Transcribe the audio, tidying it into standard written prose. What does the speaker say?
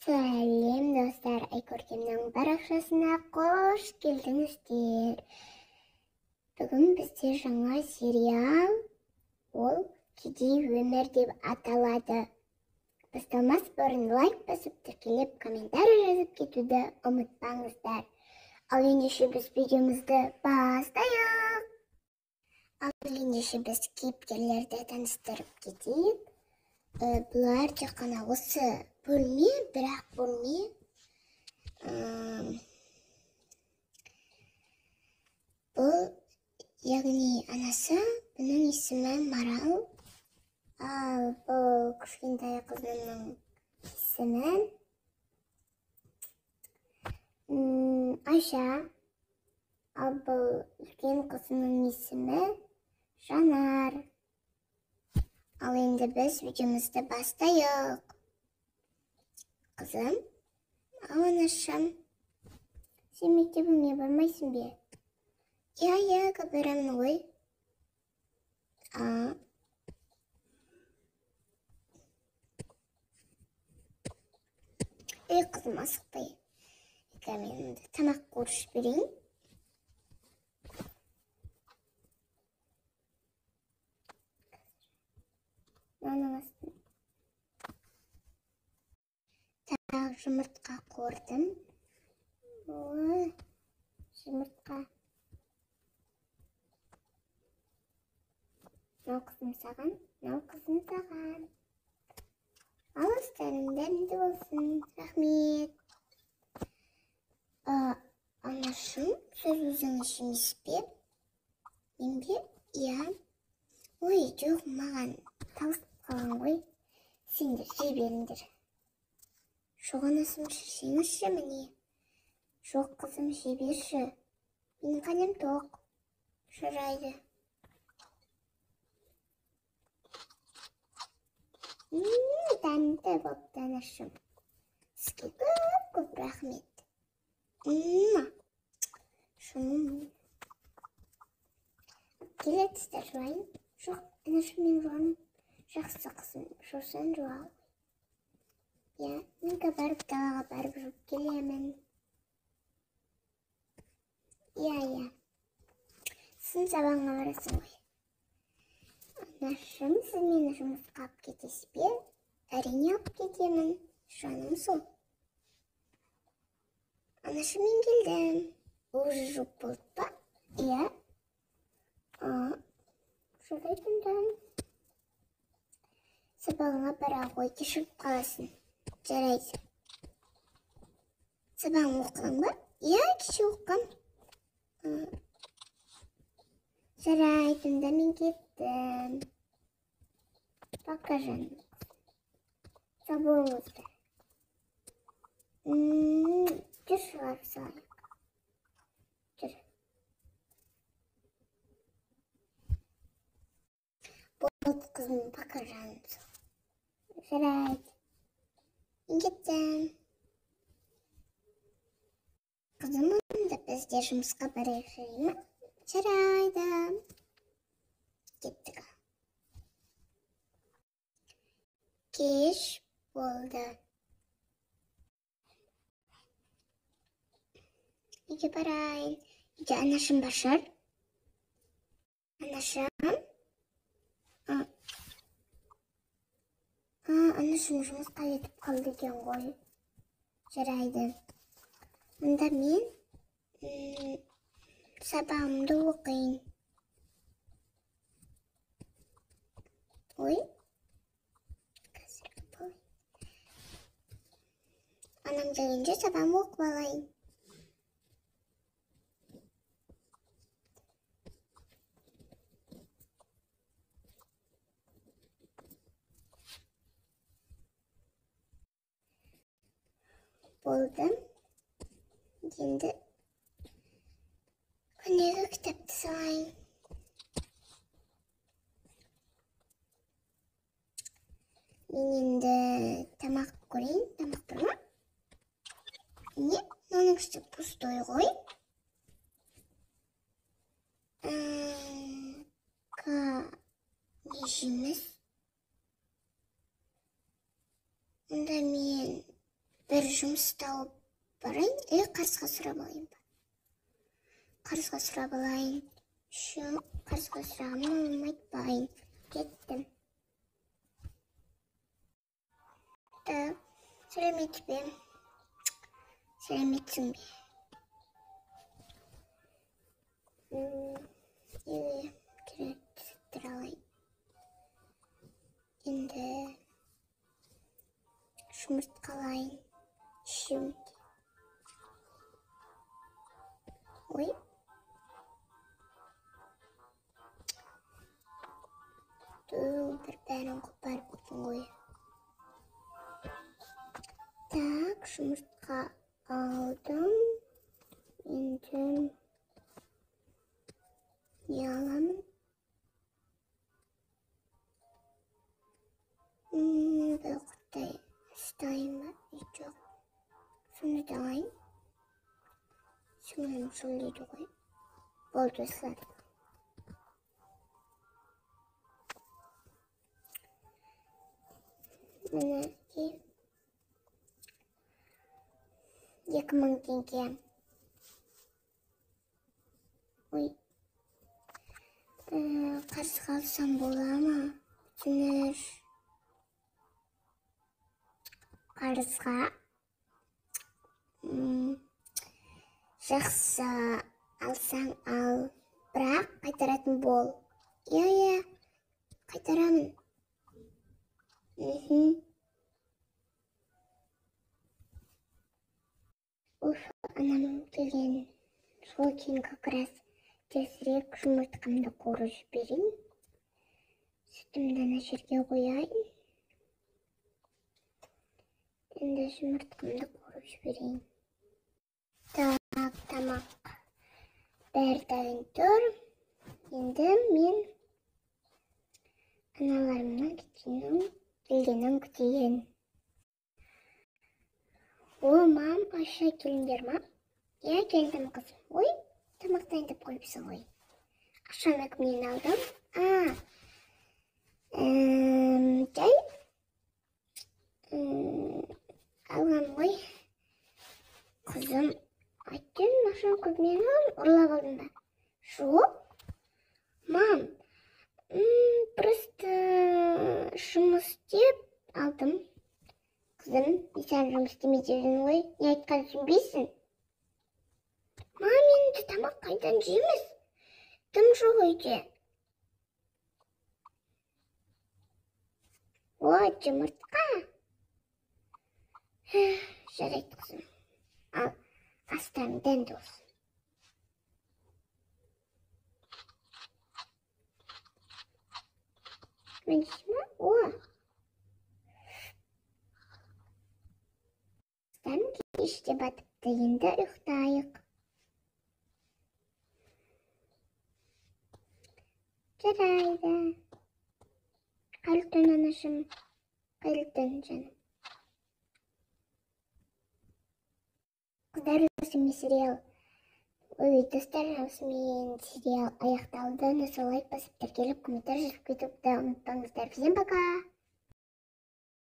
Сәлем достар, Айкөркемнің парақшасына қош келдіңіздер. Бүгін бізде жаңа сериал, ол «Кедей өмір» деп аталады. Басталмас бұрын лайк басып, тіркелеп, комментарий жазып кетуді ұмытпаңыздар. Ал ендеше біз видеомызды бастайық. Біз кейіпкерлерді таныстырып кетейік. Бұлар тек қана осы бөлме, бірақ бөлме бұл, яғни анасы, бұның есімі Марал, ал бұл кішкентай қызының есімі Айша, ал бұл үлкен қызының есімі Жанар. Ал енді біз видеомызды бастайық. Қызым, ал анашым, сен мектебіңе бармайсың бе? Иә, барамын ғой. Қызым, асықпай. Мен тамақ қоршып берейін. Тағы жұмыртқа қордым. Жұмыртқа. Мынау қызым саған, мынау қызым саған. Ал астарың дәмді болсын. Рахмет. Анашым, сіз өзіңіз жемес пе? Мен бе? Иә. Ой, жоқ, маған таусып қалған ғой. Сендер жей беріңдер. Жоқ, анасым, жесеңізші міне. Жоқ, қызым, жей берші. Менің қанем тоқ. Жарайды. Дәмді болыпты, анашым. Сізге көп рахмет. Келетсіздер жуайын? Жоқ, анашым, мен жуамын. Жақсы қызым, жусан жуа. Иә, менгі барып далаға барып жуып келемін. Иә. Сын сабағыңа барасың ғой. Анашым, сіз мені жұмысқа алып кетесіз бе? Әрине алып кетемін. Жаным сол. Анашым, мен келдім. Уже жуып болды ба? Иә. Жарайды. Сабағыңа бара ғой, кешігіп қаласың. Жарайды. Сабағың оқыдың ба? Иә, кеше оқығам. Жарайды, мен кеттім. Пока, жаным. Сау болыңыздар. Жүр шығарып салайық. Жүр. Болды, қызым, пока, жаным. Жарайды. Мен кеттім. Қызым, онда бізде жұмысқа барайық, жарай ма? Жарайды. Кеттік. Кеш болды. Үйге барайын. Үйде анашым бар шығар? Анашым? Анашым жұмысқа кетіп қалды екен ғой. Жарайды. Онда мен сабағымды оқиын. Ой. Қазір болайын. Анам келгенше сабағымды оқып алайын. Болды. Енді күндегі кітапты салайын. Мен енді тамақ көрейін. Тамақ бар ма? Не? Оның үсті пустой ғой. Не жейміз? Онда мен бір жұмыс тауып барайын, қарызға сұрап алайын ба? Қарызға сұрап алайын. Қарызға сұрағаннан алмайтпайын. Кеттім. Так, сәлемет бе? Сәлеметсің бе? Керек түсіттір алайын. Енді жұмыртқа алайын. Ішуім. Ой. Бір бәрін қопарып кеттің ғой. Так, жұмыртқа алдым. Енді не аламын? Бір құттай ұстайын ба? Жоқ. Соны да алайын. Сіңілім сөйлейді ғой. Болды осылар. Мінеки. 2000 теңге. Ой. Қарызға алсам бола ма? Түсінер. Қарызға. Жақсы алсаң ал. Бірақ қайтаратын бол. Иә, қайтарамын. Анам келген. Сол кейін как раз тезірек жұмыртқамды қуырып жіберейін. Сүтімді ана жерге қояйын. Енді жұмыртқамды қуырып жіберейін. Так, тамақ бәрі дайын тұр. Енді мен аналарымның келгенін күтейін. О, мам, аша келіңдер ма? Я келдім қызым. Ой, тамақ дайындап қойыпсың ғой. Ашаны кімнен алдым? Жай алғам ғой. Қызым, айттың ашаны кімнен алдым? Ұрлап алдың ба? Жоқ. Мам, просто жұмыс істеп алдым. Қызым, сен жұмыс істемейді жүрдің ғой. Не айтқан түсінбейсің? Мам, енді тамақ қайдан жейміз? Тым жоқ үйде. О, жұмыртқа. Жарайды, қызым. Ал, астан дәмді olsun. Мінсіз ма? О! Астан кеште батыпты, енді ұйықтайық. Жарайды. Қайырлы түн, анашым. Қайырлы түн, жаным. Қыздар, осымен сериал. Ой, достар, осымен сериал аяқталды. Солай басып тіркеліп, комментарий жазып кетуді ұмытпаңыздар. Всем пока!